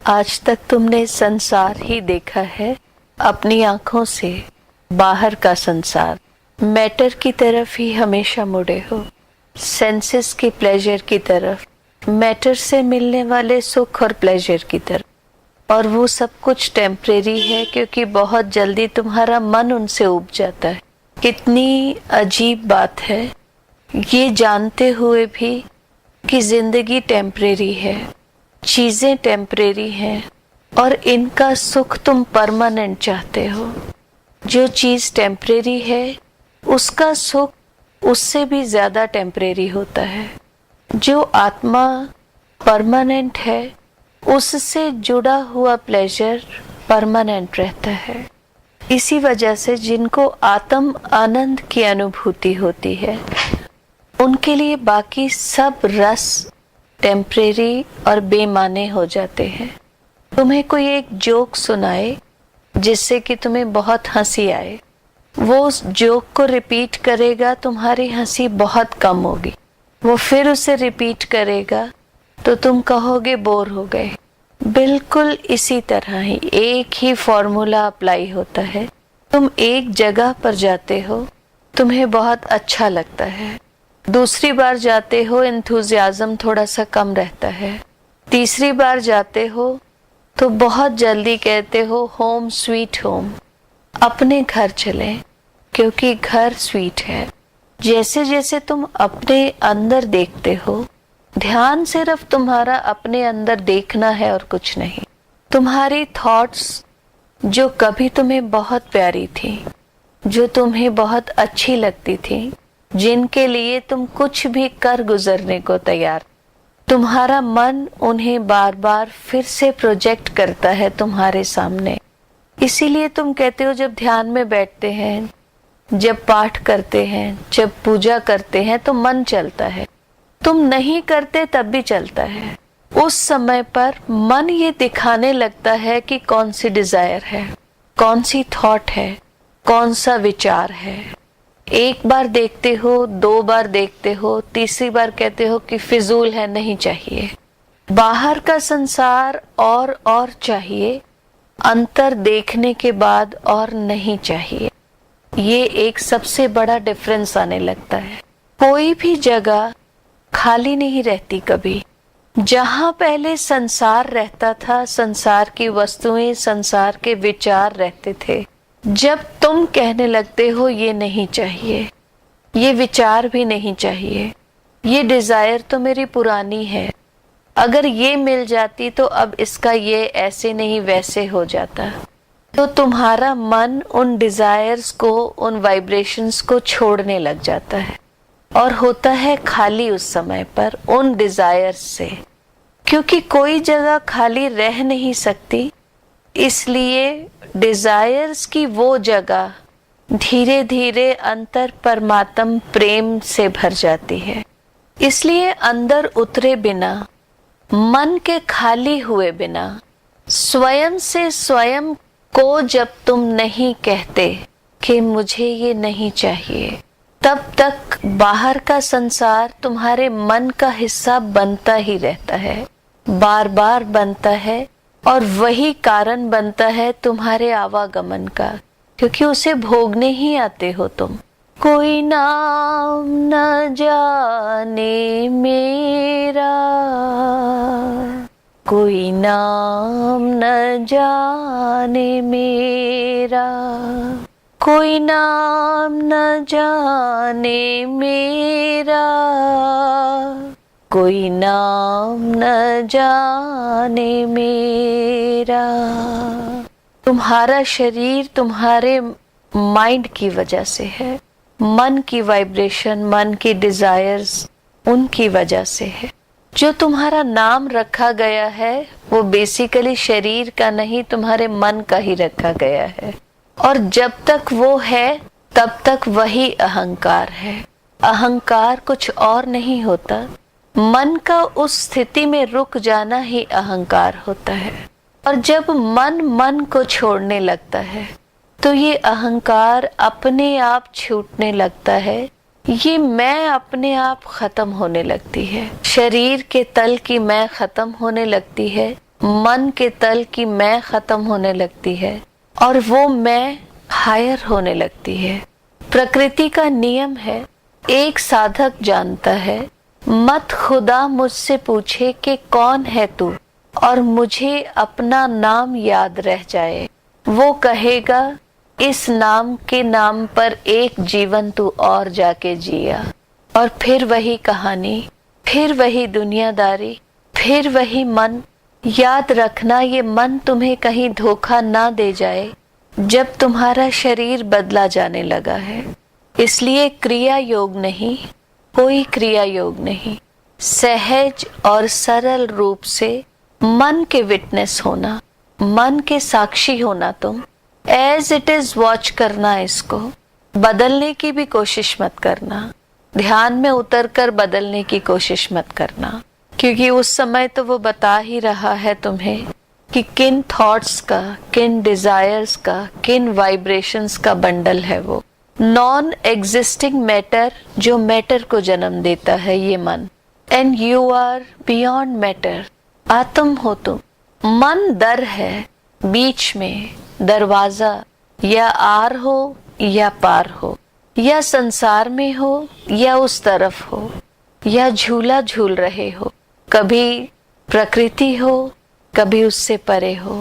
आज तक तुमने संसार ही देखा है, अपनी आंखों से बाहर का संसार। मैटर की तरफ ही हमेशा मुड़े हो, सेंसेस की प्लेजर की तरफ, मैटर से मिलने वाले सुख और प्लेजर की तरफ। और वो सब कुछ टेम्परेरी है, क्योंकि बहुत जल्दी तुम्हारा मन उनसे उब जाता है। कितनी अजीब बात है ये जानते हुए भी कि जिंदगी टेम्परेरी है, चीजें टेम्परेरी हैं और इनका सुख तुम परमानेंट चाहते हो। जो चीज टेम्परेरी है उसका सुख उससे भी ज्यादा टेम्परेरी होता है। जो आत्मा परमानेंट है उससे जुड़ा हुआ प्लेजर परमानेंट रहता है। इसी वजह से जिनको आत्म आनंद की अनुभूति होती है उनके लिए बाकी सब रस टेम्परेरी और बेमाने हो जाते हैं। तुम्हें कोई एक जोक सुनाए जिससे कि तुम्हें बहुत हंसी आए, वो उस जोक को रिपीट करेगा, तुम्हारी हंसी बहुत कम होगी। वो फिर उसे रिपीट करेगा तो तुम कहोगे बोर हो गए। बिल्कुल इसी तरह ही एक ही फॉर्मूला अप्लाई होता है। तुम एक जगह पर जाते हो, तुम्हें बहुत अच्छा लगता है। दूसरी बार जाते हो, एंथुजियाज्म थोड़ा सा कम रहता है। तीसरी बार जाते हो तो बहुत जल्दी कहते हो होम स्वीट होम, अपने घर चलें क्योंकि घर स्वीट है। जैसे जैसे तुम अपने अंदर देखते हो, ध्यान सिर्फ तुम्हारा अपने अंदर देखना है और कुछ नहीं। तुम्हारी थॉट्स जो कभी तुम्हें बहुत प्यारी थी, जो तुम्हें बहुत अच्छी लगती थी, जिनके लिए तुम कुछ भी कर गुजरने को तैयार, तुम्हारा मन उन्हें बार बार फिर से प्रोजेक्ट करता है तुम्हारे सामने। इसीलिए तुम कहते हो जब ध्यान में बैठते हैं, जब पाठ करते हैं, जब पूजा करते हैं तो मन चलता है। तुम नहीं करते तब भी चलता है। उस समय पर मन ये दिखाने लगता है कि कौन सी डिजायर है, कौन सी थॉट है, कौन सा विचार है। एक बार देखते हो, दो बार देखते हो, तीसरी बार कहते हो कि फिजूल है, नहीं चाहिए। बाहर का संसार और चाहिए, अंतर देखने के बाद और नहीं चाहिए। ये एक सबसे बड़ा डिफरेंस आने लगता है। कोई भी जगह खाली नहीं रहती कभी। जहां पहले संसार रहता था, संसार की वस्तुएं, संसार के विचार रहते थे, जब तुम कहने लगते हो ये नहीं चाहिए, ये विचार भी नहीं चाहिए, ये डिजायर तो मेरी पुरानी है, अगर ये मिल जाती तो अब इसका ये ऐसे नहीं वैसे हो जाता, तो तुम्हारा मन उन डिजायर्स को, उन वाइब्रेशंस को छोड़ने लग जाता है और होता है खाली उस समय पर उन डिजायर्स से। क्योंकि कोई जगह खाली रह नहीं सकती, इसलिए डिजायर्स की वो जगह धीरे धीरे अंतर परमात्म प्रेम से भर जाती है। इसलिए अंदर उतरे बिना, मन के खाली हुए बिना, स्वयं से स्वयं को जब तुम नहीं कहते कि मुझे ये नहीं चाहिए, तब तक बाहर का संसार तुम्हारे मन का हिस्सा बनता ही रहता है, बार बार बनता है और वही कारण बनता है तुम्हारे आवागमन का, क्योंकि उसे भोगने ही आते हो तुम। कोई नाम न जाने मेरा, कोई नाम न जाने मेरा, कोई नाम न जाने मेरा, कोई नाम न जाने मेरा। तुम्हारा शरीर तुम्हारे माइंड की वजह से है, मन की वाइब्रेशन, मन की डिजायर्स, उनकी वजह से है। जो तुम्हारा नाम रखा गया है वो बेसिकली शरीर का नहीं, तुम्हारे मन का ही रखा गया है। और जब तक वो है तब तक वही अहंकार है। अहंकार कुछ और नहीं होता, मन का उस स्थिति में रुक जाना ही अहंकार होता है। और जब मन को छोड़ने लगता है तो ये अहंकार अपने आप छूटने लगता है, ये मैं अपने आप खत्म होने लगती है, शरीर के तल की मैं खत्म होने लगती है, मन के तल की मैं खत्म होने लगती है और वो मैं हायर होने लगती है। प्रकृति का नियम है, एक साधक जानता है, मत खुदा मुझसे पूछे कि कौन है तू और मुझे अपना नाम याद रह जाए। वो कहेगा इस नाम के नाम पर एक जीवन तू और जाके जिया। और फिर वही कहानी, फिर वही दुनियादारी, फिर वही मन। याद रखना, ये मन तुम्हें कहीं धोखा ना दे जाए जब तुम्हारा शरीर बदला जाने लगा है। इसलिए क्रिया योग नहीं, कोई क्रिया योग नहीं, सहज और सरल रूप से मन के विटनेस होना, मन के साक्षी होना। तुम एज इट इज वॉच करना, इसको बदलने की भी कोशिश मत करना, ध्यान में उतरकर बदलने की कोशिश मत करना, क्योंकि उस समय तो वो बता ही रहा है तुम्हें कि किन थॉट्स का, किन डिजायर्स का, किन वाइब्रेशंस का बंडल है वो। नॉन एग्जिस्टिंग मैटर जो मैटर को जन्म देता है, ये मन। And you are beyond matter, आत्म हो तुम। मन दर है, बीच में दरवाजा, या आर हो या पार हो, या संसार में हो या उस तरफ हो, या झूला झूल रहे हो, कभी प्रकृति हो कभी उससे परे हो।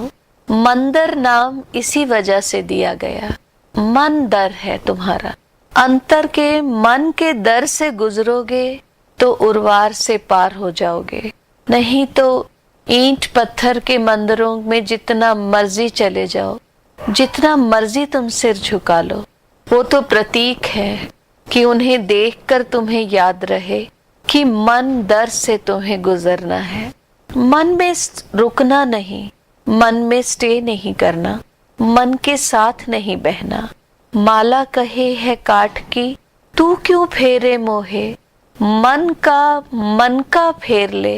मंदर नाम इसी वजह से दिया गया, मन दर है तुम्हारा। अंतर के मन के दर से गुजरोगे तो उर्वार से पार हो जाओगे, नहीं तो ईंट पत्थर के मंदिरों में जितना मर्जी चले जाओ, जितना मर्जी तुम सिर झुका लो, वो तो प्रतीक है कि उन्हें देखकर तुम्हें याद रहे कि मन दर से तुम्हें गुजरना है। मन में रुकना नहीं, मन में स्टे नहीं करना, मन के साथ नहीं बहना। माला कहे है काठ की, तू क्यों फेरे मोहे, मन का फेर ले,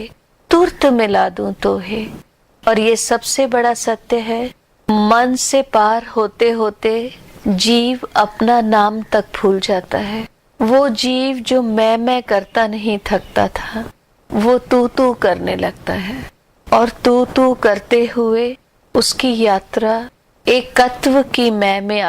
तुरत मिला दूं तोहे। और ये सबसे बड़ा सत्य है, मन से पार होते होते जीव अपना नाम तक भूल जाता है। वो जीव जो मैं करता नहीं थकता था, वो तू करने लगता है, और तू करते हुए उसकी यात्रा एक तत्व की मैं में